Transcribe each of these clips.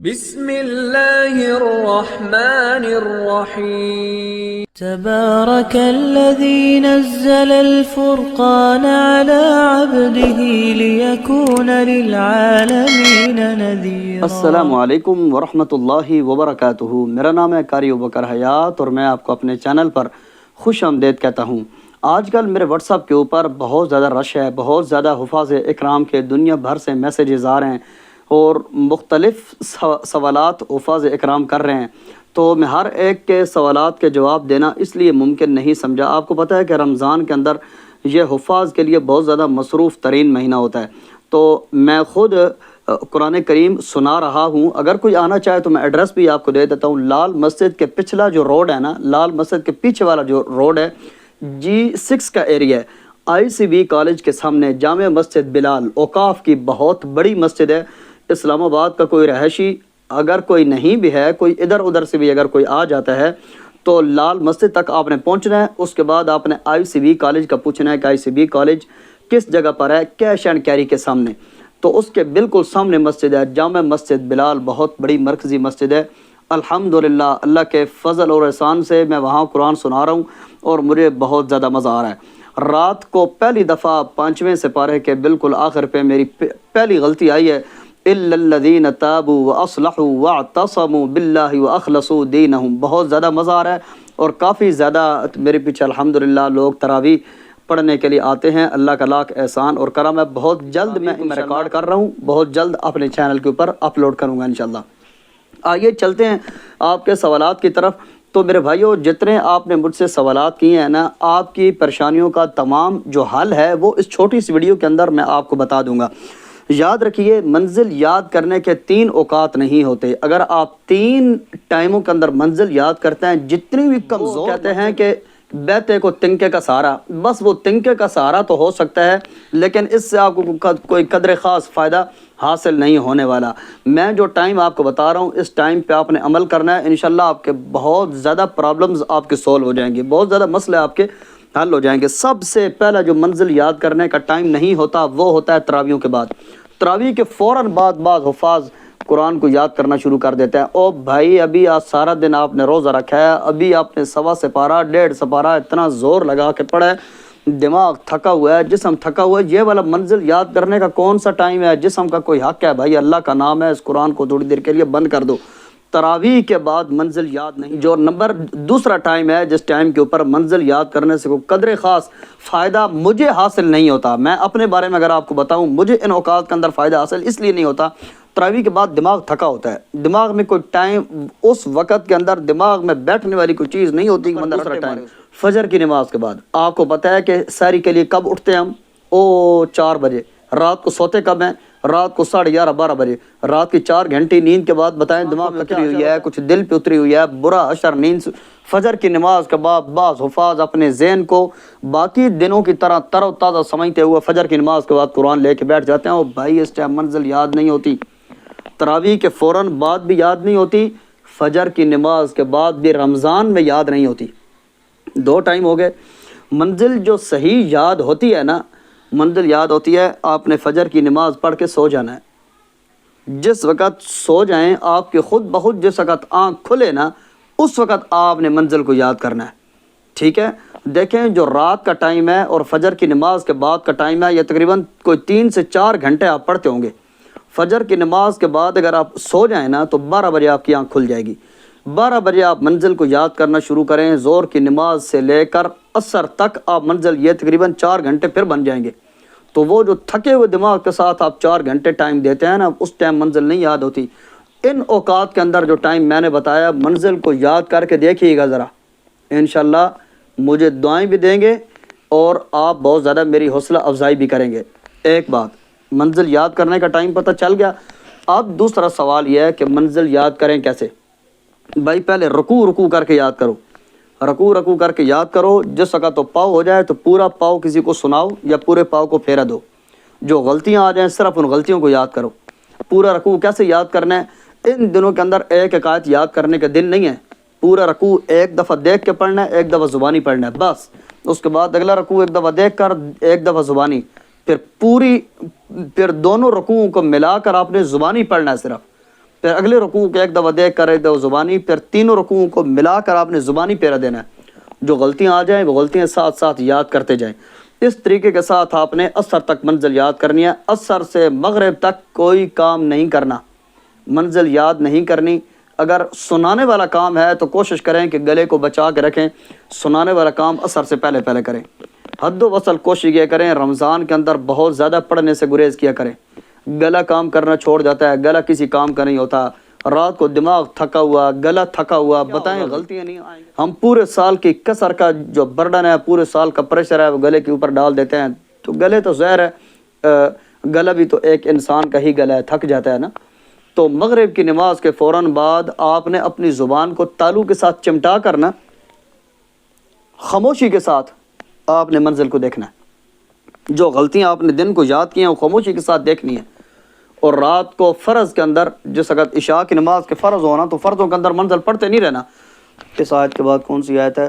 بسم اللہ الرحمن الرحیم تبارك الذي نزل الفرقان على عبده ليكون للعالمين نذيرا۔ السلام علیکم ورحمۃ اللہ وبرکاتہ۔ میرا نام ہے قاری ابوبکر حیات اور میں آپ کو اپنے چینل پر خوش آمدید کہتا ہوں۔ آج کل میرے واٹس ایپ کے اوپر بہت زیادہ رش ہے، بہت زیادہ حفاظ اکرام کے دنیا بھر سے میسیجز آ رہے ہیں اور مختلف سوالات حفاظ اکرام کر رہے ہیں، تو میں ہر ایک کے سوالات کے جواب دینا اس لیے ممکن نہیں سمجھا۔ آپ کو پتہ ہے کہ رمضان کے اندر یہ حفاظ کے لیے بہت زیادہ مصروف ترین مہینہ ہوتا ہے، تو میں خود قرآن کریم سنا رہا ہوں۔ اگر کوئی آنا چاہے تو میں ایڈریس بھی آپ کو دے دیتا ہوں۔ لال مسجد کے پچھلا جو روڈ ہے نا، لال مسجد کے پیچھے والا جو روڈ ہے، G6 کا ایریا ہے، ICB کالج کے سامنے جامع مسجد بلال، اوقاف کی بہت بڑی مسجد ہے۔ اسلام آباد کا کوئی رہائشی اگر کوئی نہیں بھی ہے، کوئی ادھر ادھر سے بھی اگر کوئی آ جاتا ہے تو لال مسجد تک آپ نے پہنچنا ہے۔ اس کے بعد آپ نے ICB کالج کا پوچھنا ہے کہ ICB کالج کس جگہ پر ہے، کیش اینڈ کیری کے سامنے، تو اس کے بالکل سامنے مسجد ہے جامع مسجد بلال، بہت بڑی مرکزی مسجد ہے۔ الحمدللہ اللہ کے فضل اور احسان سے میں وہاں قرآن سنا رہا ہوں اور مجھے بہت زیادہ مزہ آ رہا ہے۔ رات کو پہلی دفعہ 5ویں سپارے کے بالکل آخر پہ میری پہلی غلطی آئی ہے، الا الذین تابوا واصلحوا واعتصموا باللہ واخلصوا دینہم۔ بہت زیادہ مزہ آ رہا ہے اور کافی زیادہ میرے پیچھے الحمدللہ لوگ تراویح پڑھنے کے لیے آتے ہیں۔ اللہ کا لاکھ احسان اور کرم ہے۔ بہت جلد میں ریکارڈ کر رہا ہوں، بہت جلد اپنے چینل کے اوپر اپلوڈ کروں گا انشاءاللہ۔ آئیے چلتے ہیں آپ کے سوالات کی طرف۔ تو میرے بھائیوں، جتنے آپ نے مجھ سے سوالات کیے ہیں نا، آپ کی پریشانیوں کا تمام جو حل ہے وہ اس چھوٹی سی ویڈیو کے اندر میں آپ کو بتا دوں گا۔ یاد رکھیے، منزل یاد کرنے کے 3 اوقات نہیں ہوتے۔ اگر آپ 3 ٹائموں کے اندر منزل یاد کرتے ہیں، جتنی بھی کمزور کہتے ہیں کہ بیتے کو تنکے کا سہارا، بس وہ تنکے کا سہارا تو ہو سکتا ہے لیکن اس سے آپ کو کوئی قدر خاص فائدہ حاصل نہیں ہونے والا۔ میں جو ٹائم آپ کو بتا رہا ہوں، اس ٹائم پہ آپ نے عمل کرنا ہے، انشاءاللہ آپ کے بہت زیادہ پرابلمز آپ کے سولو ہو جائیں گے، بہت زیادہ مسئلے آپ کے حل ہو جائیں گے۔ سب سے پہلا جو منزل یاد کرنے کا ٹائم نہیں ہوتا وہ ہوتا ہے تراویحوں کے بعد۔ تراویح کے فوراً بعد بعض حفاظ قرآن کو یاد کرنا شروع کر دیتے ہیں۔ او بھائی، ابھی آج سارا دن آپ نے روزہ رکھا ہے، ابھی آپ نے 1.25 سپارہ 1.5 سپارہ اتنا زور لگا کے پڑھا ہے، دماغ تھکا ہوا ہے، جسم تھکا ہوا ہے، یہ والا منزل یاد کرنے کا کون سا ٹائم ہے؟ جسم کا کوئی حق ہے بھائی، اللہ کا نام ہے، اس قرآن کو تھوڑی دیر کے لیے بند کر دو۔ تراویح کے بعد منزل یاد نہیں۔ جو دوسرا ٹائم ہے جس ٹائم کے اوپر منزل یاد کرنے سے کوئی قدر خاص فائدہ مجھے حاصل نہیں ہوتا، میں اپنے بارے میں اگر آپ کو بتاؤں، مجھے ان اوقات کے اندر فائدہ حاصل اس لیے نہیں ہوتا، تراویح کے بعد دماغ تھکا ہوتا ہے، دماغ میں کوئی ٹائم اس وقت کے اندر دماغ میں بیٹھنے والی کوئی چیز نہیں ہوتی۔ دوسرا ٹائم فجر کی نماز کے بعد، آپ کو پتہ ہے کہ سحری کے لیے کب اٹھتے ہیں ہم؟ 4 بجے۔ رات کو سوتے کب ہیں؟ رات کو 11:30 12 بجے۔ رات کی 4 گھنٹے نیند کے بعد بتائیں دماغ میں اتری ہوئی ہے، کچھ دل پہ اتری ہوئی ہے، برا اثر نیند۔ فجر کی نماز کے بعد بعض حفاظ اپنے ذہن کو باقی دنوں کی طرح تر و تازہ سمجھتے ہوئے فجر کی نماز کے بعد قرآن لے کے بیٹھ جاتے ہیں۔ اور بھائی، اس ٹائم منزل یاد نہیں ہوتی، تراویح کے فوراً بعد بھی یاد نہیں ہوتی، فجر کی نماز کے بعد بھی رمضان میں یاد نہیں ہوتی۔ 2 ٹائم ہو گئے۔ منزل جو صحیح یاد ہوتی ہے نا، منزل یاد ہوتی ہے، آپ نے فجر کی نماز پڑھ کے سو جانا ہے۔ جس وقت سو جائیں آپ کے خود بخود، جس وقت آنکھ کھلے نا، اس وقت آپ نے منزل کو یاد کرنا ہے، ٹھیک ہے؟ دیکھیں، جو رات کا ٹائم ہے اور فجر کی نماز کے بعد کا ٹائم ہے، یہ تقریباً کوئی 3 سے 4 گھنٹے آپ پڑھتے ہوں گے۔ فجر کی نماز کے بعد اگر آپ سو جائیں نا تو 12 بجے آپ کی آنکھ کھل جائے گی۔ 12 بجے آپ منزل کو یاد کرنا شروع کریں، زور کی نماز سے لے کر عصر تک آپ منزل، یہ تقریباً 4 گھنٹے پھر بن جائیں گے۔ تو وہ جو تھکے ہوئے دماغ کے ساتھ آپ 4 گھنٹے ٹائم دیتے ہیں نا، اس ٹائم منزل نہیں یاد ہوتی۔ ان اوقات کے اندر جو ٹائم میں نے بتایا، منزل کو یاد کر کے دیکھیے گا ذرا، انشاءاللہ مجھے دعائیں بھی دیں گے اور آپ بہت زیادہ میری حوصلہ افزائی بھی کریں گے۔ ایک بات، منزل یاد کرنے کا ٹائم پتہ چل گیا۔ اب دوسرا سوال یہ ہے کہ منزل یاد کریں کیسے؟ بھائی، پہلے رکوع کر کے یاد کرو، رکوع کر کے یاد کرو۔ جس وقت تو پاؤ ہو جائے تو پورا پاؤ کسی کو سناؤ یا پورے پاؤ کو پھیرا دو۔ جو غلطیاں آ جائیں صرف ان غلطیوں کو یاد کرو۔ پورا رکوع کیسے یاد کرنا ہے؟ ان دنوں کے اندر ایک آیت یاد کرنے کا دن نہیں ہے، پورا رکوع ایک دفعہ دیکھ کے پڑھنا ہے، ایک دفعہ زبانی پڑھنا ہے بس۔ اس کے بعد اگلا رکوع ایک دفعہ دیکھ کر، ایک دفعہ زبانی، پھر دونوں رکوعوں کو ملا کر آپ نے زبانی پڑھنا ہے صرف۔ پھر اگلے رکوع کو ایک دفعہ دیکھ کر ایک دفعہ زبانی، پھر تینوں رکوعوں کو ملا کر آپ نے زبانی پیرا دینا ہے. جو غلطیاں آ جائیں وہ غلطیاں ساتھ ساتھ یاد کرتے جائیں. اس طریقے کے ساتھ آپ نے عصر تک منزل یاد کرنی ہے. عصر سے مغرب تک کوئی کام نہیں کرنا، منزل یاد نہیں کرنی. اگر سنانے والا کام ہے تو کوشش کریں کہ گلے کو بچا کے رکھیں، سنانے والا کام عصر سے پہلے پہلے کریں. حد و وصل کوشش یہ کریں رمضان کے اندر بہت زیادہ پڑھنے سے گریز کیا کریں. گلا کام کرنا چھوڑ جاتا ہے، گلا کسی کام کا نہیں ہوتا. رات کو دماغ تھکا ہوا، گلا تھکا ہوا، بتائیں غلطیاں نہیں آئیں. ہم پورے سال کی کسر کا جو برڈن ہے، پورے سال کا پریشر ہے، وہ گلے کے اوپر ڈال دیتے ہیں. تو گلے تو زہر ہے، گلا بھی تو ایک انسان کا ہی گلا ہے، تھک جاتا ہے نا. تو مغرب کی نماز کے فوراً بعد آپ نے اپنی زبان کو تالو کے ساتھ چمٹا کرنا، خاموشی کے ساتھ آپ نے منزل کو دیکھنا ہے. جو غلطیاں آپ نے دن کو یاد کی ہیں وہ خاموشی کے ساتھ دیکھنی ہے. اور رات کو فرض کے اندر جس وقت عشاء کی نماز کے فرض ہونا تو فرضوں کے اندر منزل پڑھتے نہیں رہنا. اس آیت کے بعد کون سی آیت ہے؟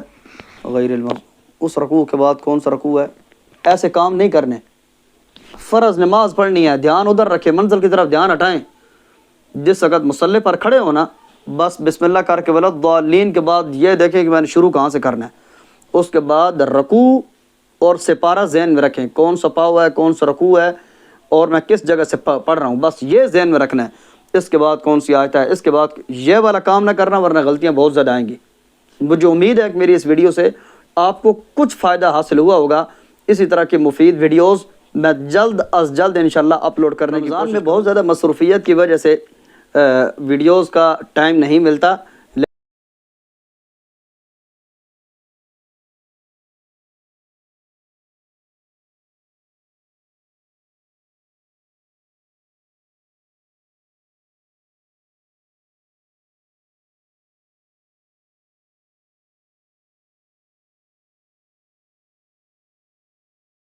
غیر المغضوب. اس رکوع کے بعد کون سا رکوع ہے؟ ایسے کام نہیں کرنے. فرض نماز پڑھنی ہے، دھیان ادھر رکھے، منزل کی طرف دھیان ہٹائیں. جس وقت مصلی پر کھڑے ہونا بس بسم اللہ کر کے ولضالین کے بعد یہ دیکھیں کہ میں نے شروع کہاں سے کرنا ہے. اس کے بعد رکوع اور سپارہ ذہن میں رکھیں، کون سا پاؤ ہے، کون سا رکوع ہے اور میں کس جگہ سے پڑھ رہا ہوں، بس یہ ذہن میں رکھنا ہے. اس کے بعد کون سی آیت ہے، اس کے بعد یہ والا کام نہ کرنا ورنہ غلطیاں بہت زیادہ آئیں گی. مجھے امید ہے کہ میری اس ویڈیو سے آپ کو کچھ فائدہ حاصل ہوا ہوگا. اسی طرح کی مفید ویڈیوز میں جلد از جلد انشاءاللہ اپلوڈ کرنے کی کوشش کروں. میں بہت زیادہ مصروفیت کی وجہ سے ویڈیوز کا ٹائم نہیں ملتا.